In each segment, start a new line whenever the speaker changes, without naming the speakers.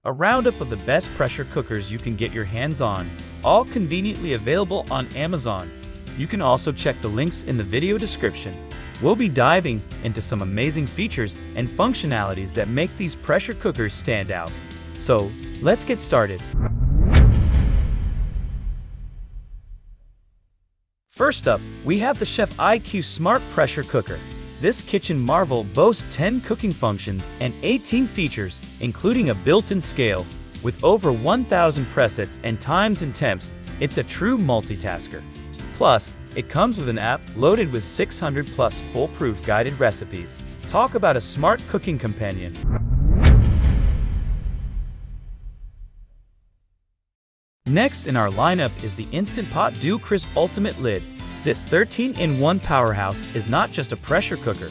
a roundup of the best pressure cookers you can get your hands on, all conveniently available on Amazon. You can also check the links in the video description. We'll be diving into some amazing features and functionalities that make these pressure cookers stand out. So, let's get started. First up, we have the Chef IQ Smart Pressure Cooker. This kitchen marvel boasts 10 cooking functions and 18 features, including a built-in scale. With over 1,000 presets and times and temps, it's a true multitasker. Plus, it comes with an app loaded with 600 plus foolproof guided recipes. Talk about a smart cooking companion. Next in our lineup is the Instant Pot Duo Crisp Ultimate Lid. This 13-in-1 powerhouse is not just a pressure cooker,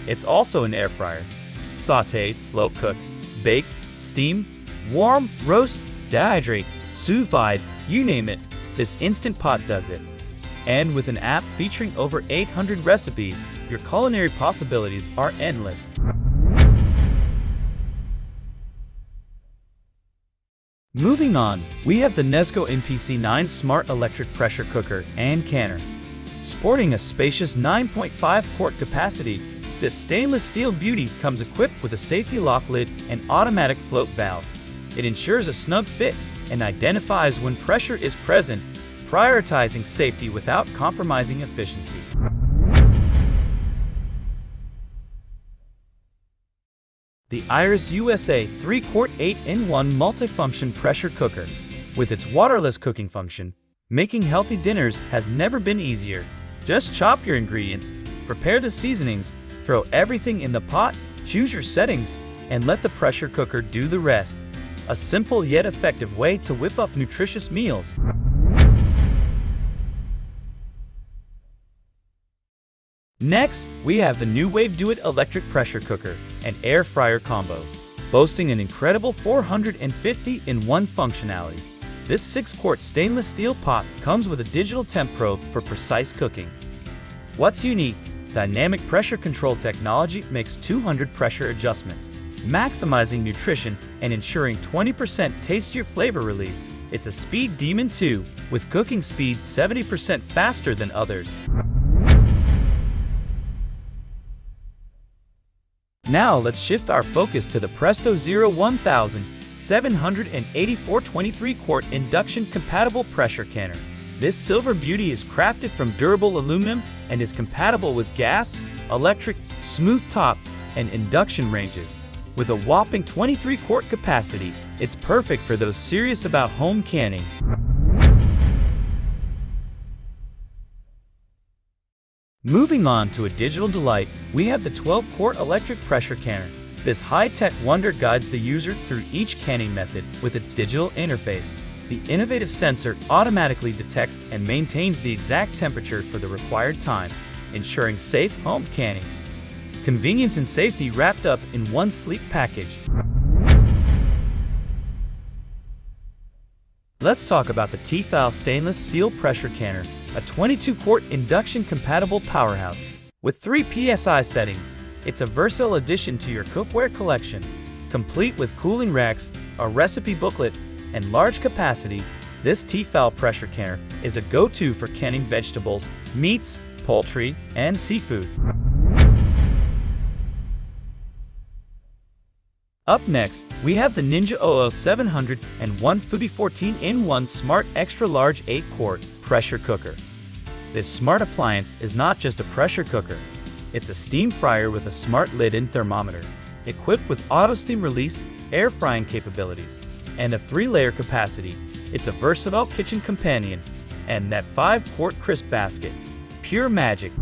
it's also an air fryer. Sauté, slow cook, bake, steam, warm, roast, dehydrate, sous vide, you name it, this Instant Pot does it. And with an app featuring over 800 recipes, your culinary possibilities are endless. Moving on, we have the Nesco NPC9 Smart Electric Pressure Cooker and Canner. Sporting a spacious 9.5 quart capacity, this stainless steel beauty comes equipped with a safety lock lid and automatic float valve. It ensures a snug fit and identifies when pressure is present, prioritizing safety without compromising efficiency. The Iris USA 3-quart 8-in-1 multifunction pressure cooker. With its waterless cooking function, making healthy dinners has never been easier. Just chop your ingredients, prepare the seasonings, throw everything in the pot, choose your settings, and let the pressure cooker do the rest. A simple yet effective way to whip up nutritious meals. Next, we have the NuWave Do-It Electric Pressure Cooker and Air Fryer Combo. Boasting an incredible 450-in-1 functionality, this 6-quart stainless steel pot comes with a digital temp probe for precise cooking. What's unique? Dynamic pressure control technology makes 200 pressure adjustments, maximizing nutrition and ensuring 20% tastier flavor release. It's a speed demon too, with cooking speeds 70% faster than others. Now let's shift our focus to the Presto Zero 1784 23-quart induction-compatible pressure canner. This silver beauty is crafted from durable aluminum and is compatible with gas, electric, smooth top, and induction ranges. With a whopping 23-quart capacity, it's perfect for those serious about home canning. Moving on to a digital delight, we have the 12-quart electric pressure canner. This high-tech wonder guides the user through each canning method with its digital interface. The innovative sensor automatically detects and maintains the exact temperature for the required time, ensuring safe home canning. Convenience and safety wrapped up in one sleek package. Let's talk about the Tefal Stainless Steel Pressure Canner, a 22-quart induction-compatible powerhouse. With 3 PSI settings, it's a versatile addition to your cookware collection. Complete with cooling racks, a recipe booklet, and large capacity, this Tefal pressure canner is a go-to for canning vegetables, meats, poultry, and seafood. Up next, we have the Ninja OO 701 Fubi 14-in-1 Smart Extra Large 8-quart pressure cooker. This smart appliance is not just a pressure cooker, it's a steam fryer with a smart lid and thermometer. Equipped with auto steam release, air frying capabilities, and a 3-layer capacity, it's a versatile kitchen companion. And that 5-quart crisp basket, pure magic.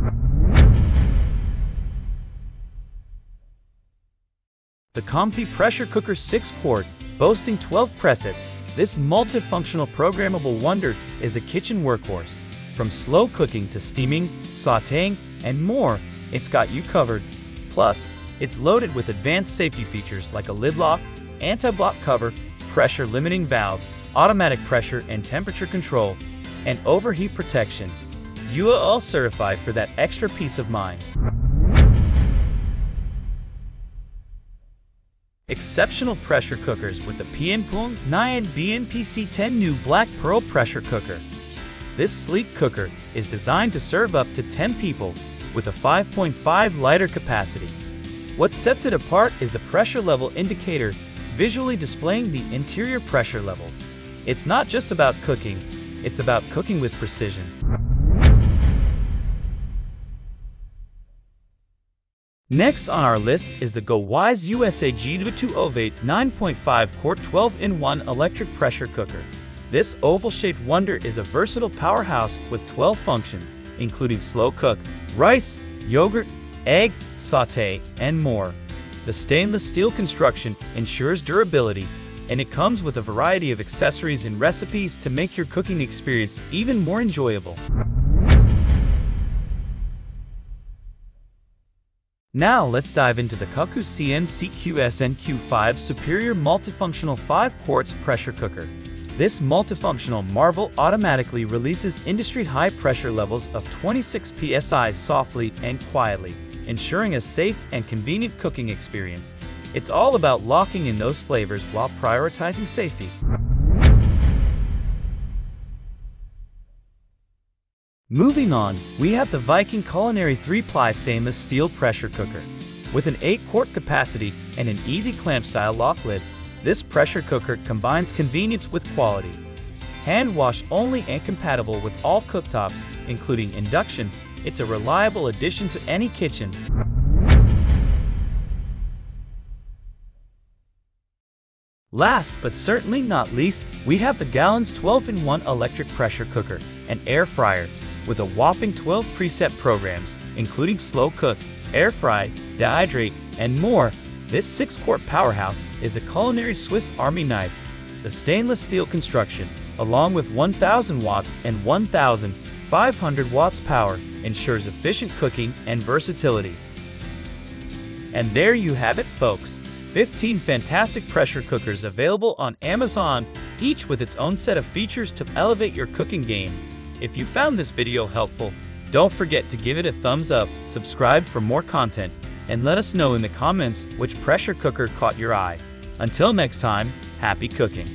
The Comfy Pressure Cooker 6-quart, boasting 12 presets, this multifunctional programmable wonder is a kitchen workhorse. From slow cooking to steaming, sautéing, and more, it's got you covered. Plus, it's loaded with advanced safety features like a lid lock, anti-block cover, pressure limiting valve, automatic pressure and temperature control, and overheat protection. You are all certified for that extra peace of mind. Exceptional pressure cookers with the Pianpung Nyan BNPC10 new Black Pearl pressure cooker. This sleek cooker is designed to serve up to 10 people with a 5.5 liter capacity. What sets it apart is the pressure level indicator, visually displaying the interior pressure levels. It's not just about cooking, it's about cooking with precision. Next on our list is the GoWise USA G208 9.5 quart 12-in-1 electric pressure cooker. This oval-shaped wonder is a versatile powerhouse with 12 functions, including slow cook, rice, yogurt, egg, sauté, and more. The stainless steel construction ensures durability, and it comes with a variety of accessories and recipes to make your cooking experience even more enjoyable. Now let's dive into the Cuckoo CN-CQS-NQ5 Superior Multifunctional 5 quarts pressure cooker. This multifunctional marvel automatically releases industry-high pressure levels of 26 psi softly and quietly, ensuring a safe and convenient cooking experience. It's all about locking in those flavors while prioritizing safety. Moving on, we have the Viking Culinary 3-ply stainless steel pressure cooker. With an 8-quart capacity and an easy clamp-style lock lid, this pressure cooker combines convenience with quality. Hand wash only and compatible with all cooktops, including induction, it's a reliable addition to any kitchen. Last but certainly not least, we have the Gallons 12-in-1 electric pressure cooker, an air fryer. With a whopping 12 preset programs, including slow cook, air fry, dehydrate, and more, this 6-quart powerhouse is a culinary Swiss Army knife. The stainless steel construction, along with 1,000 watts and 1,500 watts power, ensures efficient cooking and versatility. And there you have it, folks. 15 fantastic pressure cookers available on Amazon, each with its own set of features to elevate your cooking game. If you found this video helpful, don't forget to give it a thumbs up, subscribe for more content, and let us know in the comments which pressure cooker caught your eye. Until next time, happy cooking!